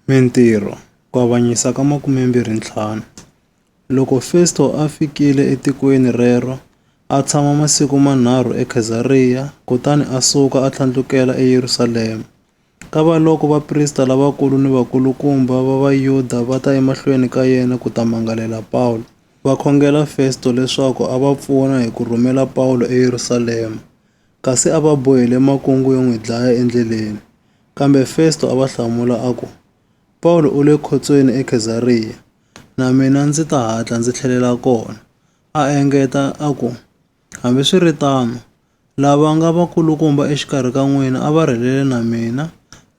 Mintirho, ku avanyisa ka 25. Loko Festo a fikile etikweni rero, a tshama masiku manharhu eKhezariya, kutani a suka a tlhandlukela eYerusalema. Kava loko vaprista lavakulu ni vakulukumba va Vayuda va ta emahlweni ka yena ku ta mangalela Pawulo, va khongela Festo leswaku a va pfuna hi ku rhumela Pawulo eYerusalema, kasi a va bohile makungu yo n'wi dlaya endleleni. Kambe Festo a va hlamula a ku, Pawulo u le khotsweni eKhezariya, na mina ndzi ta hatla ndzi tlhelela kona. A engeta a ku, hambiswiritano, lava nga vakulukumba exikarhi ka n'wina a va rhelele na mina.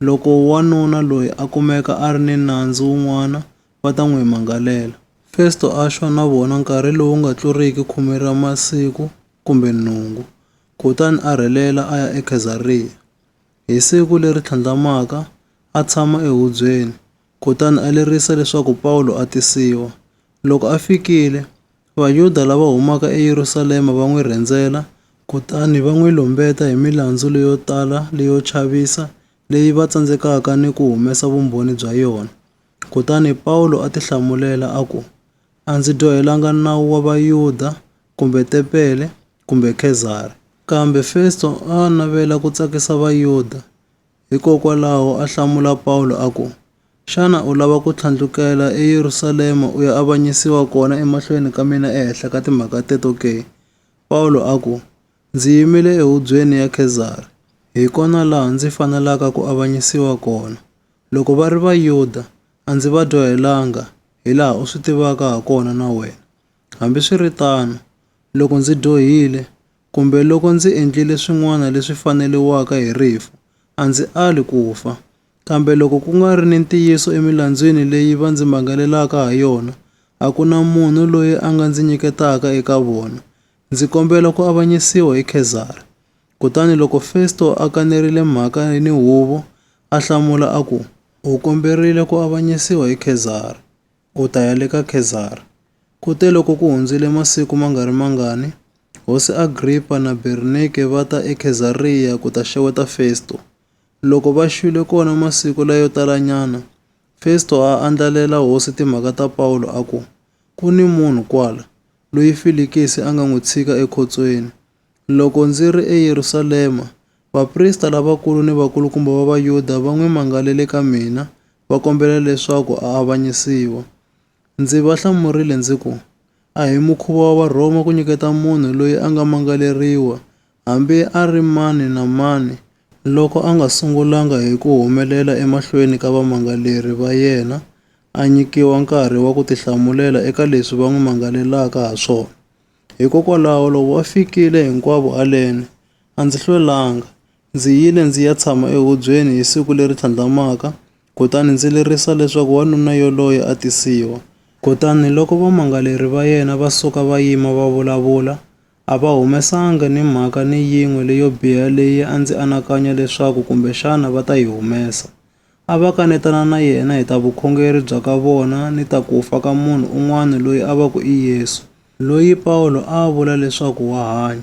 Loko wanuna loyi a kumeka a ri ni nandzu wun'wana, va ta n'wi mangalela. Festo a xwa na vona nkarhi lowu nga tluriki 10 ra masiku kumbe nhungu, kutani a rhelela a ya eKhezariya. Hi siku leri tlhandlamaka, a tshama ehubyeni, kutani a lerisa leswaku Pawulo a tisiwa. Loko a fikile, Vayuda lava humaka eYerusalema va n'wi rhendzela, kutani va n'wi lombeta hi milandzu leyo tala leyo chavisa leyi va tsandzekaka ni ku humesa vumbhoni bya yona. Kutani Pawulo a tihlamulela a ku, a ndzi dyohelanga nawu wa Vayuda, kumbe tempele, kumbe Khezari. Kambe Festo a navela ku tsakisa Vayuda. Hikokwalaho a hlamula Pawulo a ku, xana u lava ku tlhandlukela eYerusalema u ya avanyisiwa kona emahlweni ka mina ehenhla ka timhaka teto ke? Pawulo a ku, ndzi yimile ehubyeni ya Khezari. Hi kona laha ndzi fanelaka ku avanyisiwa kona. Loko va ri Vayuda, a ndzi va dyohelanga, hi laha u swi tivaka ha kona na wena. Hambiswiritano, loko ndzi dyohile, kumbe loko ndzi endlile swin'wana leswi faneliwaka hi rifu, a ndzi ali ku fa. Kambe loko ku nga ri ni ntiyiso emilandzweni leyi va ndzi mangalelaka ha yona, a ku na munhu loyi a nga ndzi nyiketaka eka vona. Ndzi kombela ku avanyisiwa eKhezari. Kutani loko Festo a kanerile mhaka ni huvo, a hlamula a ku, u komberile ku avanyisiwa eKhezari, u ta ya le ka Khezari. Kute loko ku hundzile masiku mangarimangani, Hosi Agripa na Bernike va ta eKhezariya ku ta xeweta Festo. Loko va xwile kona masiku layo talanyana, Festo a andlalela hosi timhaka ta Pawulo a ku, ku ni munhu kwala, loyi Felikisi a nga n'wi tshika ekhotsweni. Loko ndzi ri eYerusalema, vaprista lavakulu ni vakulukumba va Vayuda va n'wi mangalele ka mina, va kombela leswaku a avanyisiwa. Ndzi va hlamurile ndzi ku, a hi mukhuva wa Varhoma ku nyiketa munhu loyi a nga mangaleriwa, hambi a ri mani na mani, loko a nga sungulanga hi ku humelela emahlweni ka vamangaleri va yena, a nyikiwa nkarhi wa ku tihlamulela eka leswi va n'wi mangalelaka ha swona. Hikokwalaho loko va fikile hinkwavo haleni, a ndzi hlwelanga. Ndzi yile ndzi ya tshama ehubyeni hi siku leri tlhandlamaka, kutani ndzi lerisa leswaku wanuna yoloye a tisiwa. Kutani loko vamangaleri va yena va suka va yima va vulavula, a va humesanga ni mhaka ni yin'we leyo biha leyi a ndzi anakanya leswaku kumbexana va ta yi humesa. A va kanetana na yena hi ta vukhongeri bya ka vona ni ta ku fa ka munhu un'wana loyi a va ku i Yesu, loyi Pawulo a vula leswaku wa hanya.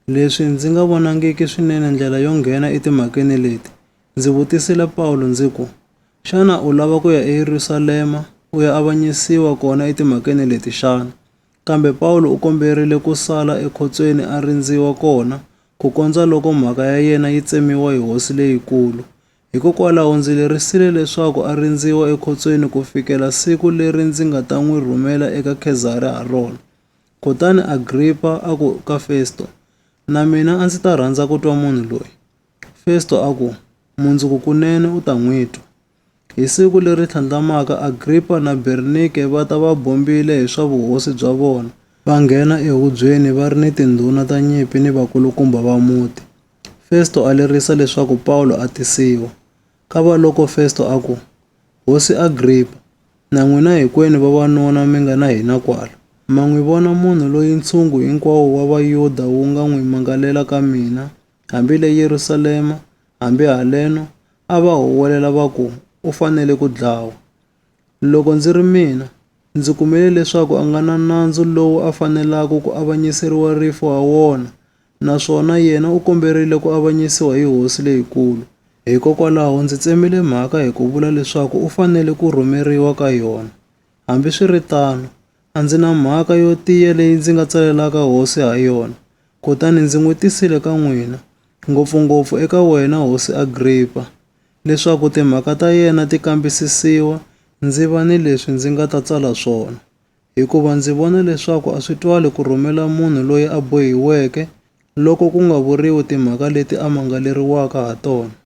Leswi ndzi nga vonangiki swinene ndlela yo nghena etimhakeni leti. Ndzi vutisile Pawulo ndzi ku, xana u lava ku ya eYerusalema u ya avanyisiwa kona etimhakeni leti xana? Kambe Pawulo u komberile ku sala ekhotsweni a rindziwa kona, ku kondza loko mhaka ya yena yi tsemiwa hi hosi leyikulu. Hikokwalaho ndzi lerisile leswaku a rindziwa ekhotsweni ku fikela siku leri ndzi nga ta n'wi rhumela eka Khezari ha rona. Kutani Agripa a ku ka Festo, na mina a ndzi ta rhandza ku twa munhu loyi. Festo a ku, mundzuku kunene u ta n'wi twa. Hi siku leri tlhandlamaka, Agripa na Bernike va ta va bombile hi swa vuhosi bya vona, va nghena ehubyeni va ri ni tindhuna ta nyimpi ni vakulukumba va muti. Festo a lerisa leswaku Pawulo a tisiwa. Kava loko Festo a ku, Hosi Agripa, na n'wina hinkwenu vavanuna mi nga na hina kwala, ma n'wi vona munhu loyi ntshungu hinkwawo wa Vayuda wu nga n'wi mangalela ka mina, hambi le Yerusalema, hambi haleno, a va huwelela va ku, u fanele ku dlawa. Loko ndzi ri mina, ndzi kumile leswaku a nga na nandzu lowu a fanelaka ku avanyiseriwa rifu ha wona, naswona yena u komberile ku avanyisiwa hi hosi leyikulu. Hikokwalaho ndzi tsemile mhaka hi ku vula leswaku u fanele ku rhumeriwa ka yona. Hambiswiritano, a ndzi na mhaka yo tiya leyi ndzi nga tsalelaka hosi ha yona. Kutani ndzi n'wi tisile ka n'wina, ngopfungopfu eka wena Hosi Agrippa, leswaku timhaka ta yena ti kambisisiwa ndzi va ni leswi ndzi nga ta tsala swona. Hikuva ndzi vona leswaku a swi twali ku rhumela munhu loyi a bohiweke loko ku nga vuriwi timhaka leti a mangaleriwaka ha tona.